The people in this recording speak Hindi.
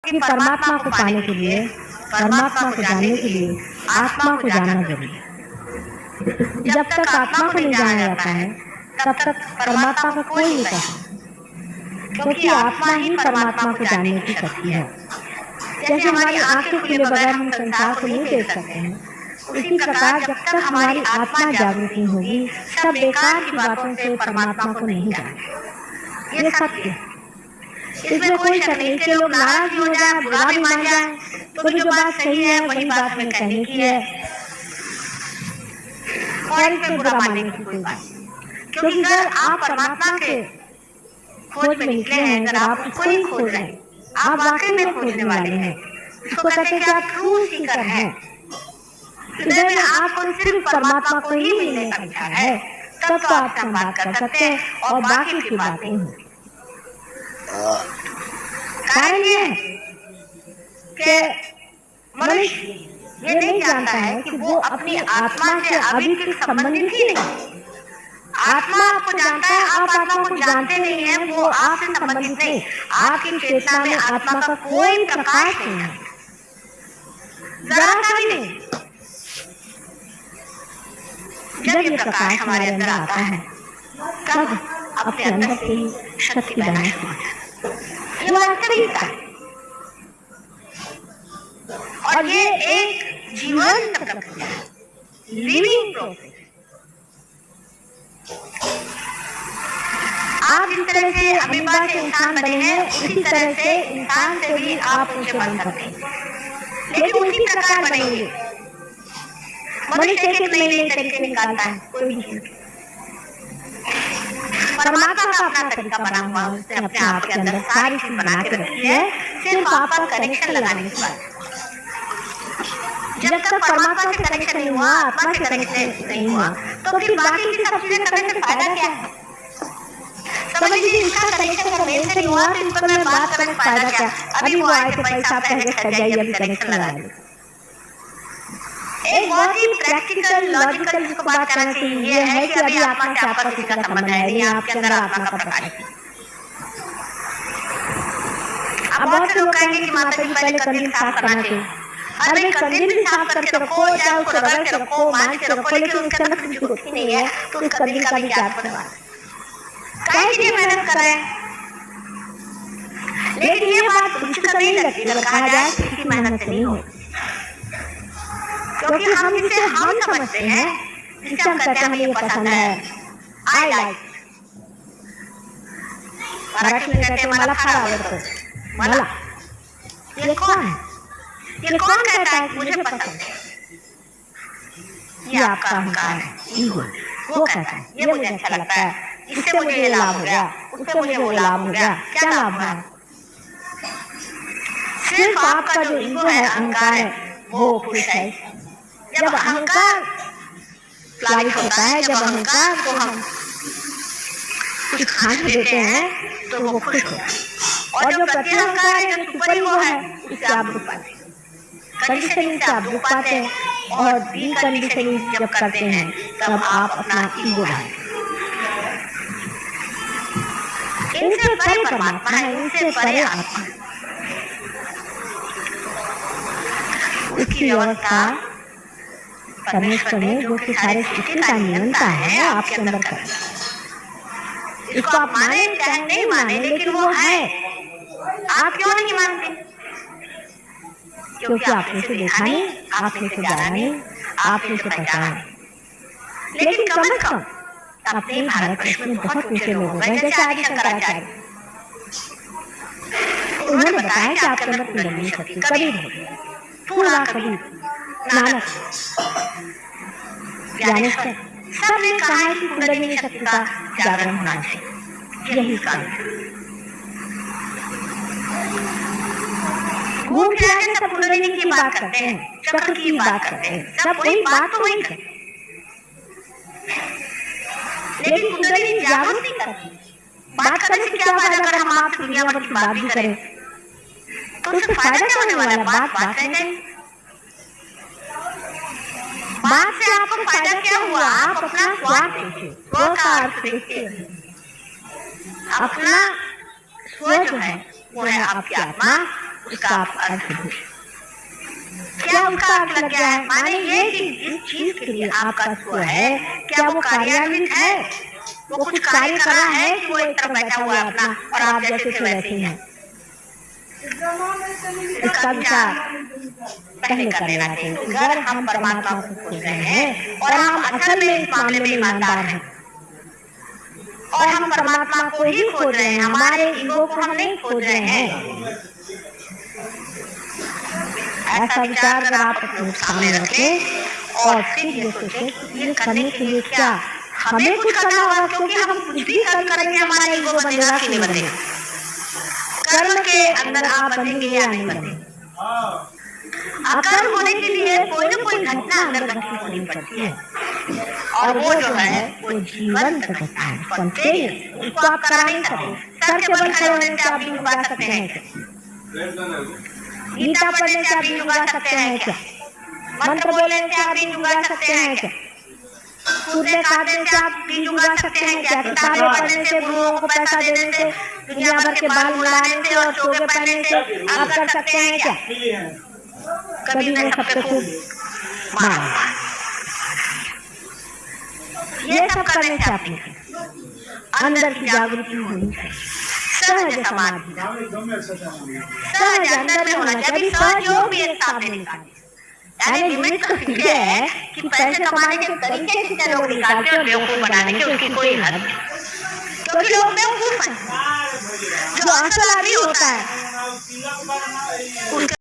कि परमात्मा को पाने के लिए, परमात्मा को जानने के लिए आत्मा को जानना जरूरी है। जब तक आत्मा को नहीं जाना जाता है तब तक परमात्मा का कोई नहीं कर सकता, क्योंकि आत्मा ही परमात्मा को जानने की शक्ति है। जैसे हमारी आंखें खुले बगैर हम संसार को नहीं देख सकते हैं, उसी प्रकार जब तक हमारी आत्मा जागृत नहीं होगी सब बेकार की बातों से परमात्मा को नहीं जाने। ये सत्य है, इसमें कोई शक नहीं कि लोग नाराज भी हो जाए, बुरा भी मान जाए, तो भी जो बात सही है वही बात हमें कहने की है और इसमें बुरा मानने की कोई बात नहीं। क्योंकि अगर आप परमात्मा के खोज में निकले हैं, अगर आप उसको ही खोज रहे हैं, आप वाकई में खोजने वाले हैं, इसको कहते हैं कि आप ट्रू सीकर हैं। हृदय में आपको सिर्फ परमात्मा को ही मिलने का विचार है, तब तो आप संवाद कर सकते हैं और बाकी की बातें हैं। कारण ये है कि मनुष्य ये नहीं जानता है कि वो अपनी आत्मा से अभी तक संबंधित ही नहीं। आत्मा आपको जानता है, आप आत्मा को जानते नहीं हैं, वो आपसे संबंधित नहीं। आपकी चेतना में आत्मा का कोई प्रकाश नहीं है, जरा सा भी नहीं। जब ये प्रकाश हमारे अंदर आता है तब अपने अंदर से ही शक्ति बना शुरू होता है। ये वास्तविकता है और ये एक जीवंत प्रक्रिया है, लिविंग प्रोसेस। आप जिस तरह से अमीबा से इंसान बने हैं, उसी तरह से इंसान से भी आप उनसे बन सकते हैं, लेकिन उसी प्रकार बनेंगे। मनुष्य एक नई तरीके निकालता है, कोई भी परमात्मा का अपना तरीका बना हुआ, उसने अपने आप के अंदर सारी चीज बना के रखी है, सिर्फ आपका कनेक्शन लगाने के बाद। जब तक परमात्मा से कनेक्शन नहीं हुआ, आत्मा से कनेक्शन नहीं हुआ, तो फिर बाकी की सब चीजें करने से फायदा क्या है? समझ लीजिए इसका कनेक्शन अगर मेरे से नहीं हुआ तो इस पर मैं बात करने से फायदा क्या? अभी वो आए थे भाई साहब कहेंगे सर जाइए अभी कनेक्शन लगा लीजिए। एक बहुत ही प्रैक्टिकल लॉजिकल जिसको बात करना चाहिए ये है कि अभी आत्मा से आपका किसी का संबंध है नहीं, आपके अंदर आत्मा का प्रकाश है। अब बहुत से लोग कहेंगे कि माता जी पहले कंदील साफ करना चाहिए। अरे कंदील भी साफ करके रखो, चाहे उसको रगड़ के रखो, मांझ के रखो, लेकिन उसके अंदर कुछ होती नहीं है तो उस कंदील का भी क्या धन्यवाद। काहे के लिए मेहनत कर रहे हैं? लेकिन ये बात मुझको नहीं लगती अगर कहा जाए किसी की मेहनत से नहीं होती, क्योंकि हम जिसे हम समझते हैं, जिसे हम कहते हैं हमें ये पसंद है, आई लाइक, मराठी में कहते हैं मला फार आवडतं, मला, ये कौन है? ये कौन कहता है मुझे पसंद है? ये आपका अहंकार है, ईगो। वो कहता है ये मुझे अच्छा लगता है, इससे मुझे ये लाभ हो गया, उससे मुझे वो लाभ हो गया। क्या लाभ है? सिर्फ आपका जो ईगो है, अहंकार है, वो खुश है। जब अहंकार फ्लारिश होता है, जब अहंकार को हम कुछ खाने देते हैं तो वो खुश होता है, और जो प्रत्यहंकार है, जो सुपर ईगो है, उससे आप दुख पाते हैं। कंडीशनिंग से आप दुख पाते हैं और डीकंडीशनिंग जब करते हैं तब आप अपना ईगो बढ़ाते हैं। इनसे परे परमात्मा है, इनसे परे आत्मा। उसकी व्यवस्था परमेश्वर ने जो कि सारे सृष्टि का नियंता है आपके अंदर कर। इसको आप माने चाहे नहीं माने, लेकिन वो है। आप क्यों नहीं मानते? क्योंकि आपने इसे देखा नहीं, आपने इसे जाना नहीं, आपने इसे पहचाना नहीं। लेकिन कम से कम अपने भारतवर्ष में बहुत ऊंचे लोग हो गए, जैसे आदि शंकराचार्य। उन्होंने बताया कि आपके अंदर कुंडलिनी शक्ति कबीर है, पूरा कबीर, नानक, ज्ञानेश्वर, सबने कहा है कि कुंडलिनी शक्ति का जागरण होना चाहिए। यही कारण है। घूम फिरा के सब कुंडलिनी की बात करते हैं, चक्र की बात करते हैं, सब वही बात तो वही है, लेकिन कुंडलिनी जागृत नहीं करती। बात करने से क्या फायदा अगर हम आपसे दुनिया भर की बात भी करें तो उससे फायदा क्या होने वाला है? बात रह जाएगी। बात से आपको फायदा क्या हुआ? आप अपना स्वार्थ देखिए, स्व का अर्थ देखिए। अपना स्व जो है वो है आपकी आत्मा, उसका आप अर्थ ढूंढें। क्या उसका अर्थ लग गया है? माने ये जिस चीज के लिए आपका स्व है, क्या वो कार्यान्वित है? वो कुछ कार्य कर रहा है कि वो एक तरफ बैठा हुआ है अपना और आप जैसे थे वैसे ही हैं? इसका विचार पहले कर लेना चाहिए। अगर हम परमात्मा को खोज रहे हैं और हम असल में इस मामले में ईमानदार हैं और हम परमात्मा को ही खोज रहे हैं, हमारे ईगो को हम नहीं खोज रहे हैं, ऐसा विचार अगर आप अपने सामने रखें और फिर ये सोचें ये करने के लिए क्या हमें कुछ करना होगा, क्योंकि हम कुछ भी कर्म करेंगे हमारा ईगो बनेगा कि नहीं बनेगा? कर्म के अंदर आप बनेंगे या नहीं बनेंगे? अकर्म होने के लिए कोई न कोई घटना अंदर घटित होनी पड़ती है और वो जो है वो जीवंत घटना है, स्पॉन्टेनियस। उसको आप करा नहीं सकते। सर के बल खड़े होने से आप बीज उगा सकते हैं क्या? गीता पढ़ने से आप बीज उगा सकते हैं क्या? मंत्र बोलने से आप बीज उगा सकते हैं क्या? कूदने काटने से आप बीज उगा सकते हैं क्या? किताबें पढ़ने से, गुरुओं को पैसा देने से, दुनिया भर के बाल उड़ाने से और चोगे पहनने से आप कर सकते हैं क्या? कबीर ने सबके खूब मारा। ये सब करने से आपने अंदर की जागृति होनी चाहिए, सहज समाधि, सहज अंदर में होना चाहिए। सहज योग भी एक सामने निकाले, यानी लिमिट तो ठीक है कि पैसे कमाने के तरीके कितने लोग निकालते हैं और बेवकूफ बनाने के उसकी कोई हद नहीं, क्योंकि लोग बेवकूफ हैं। जो असल आदमी होता है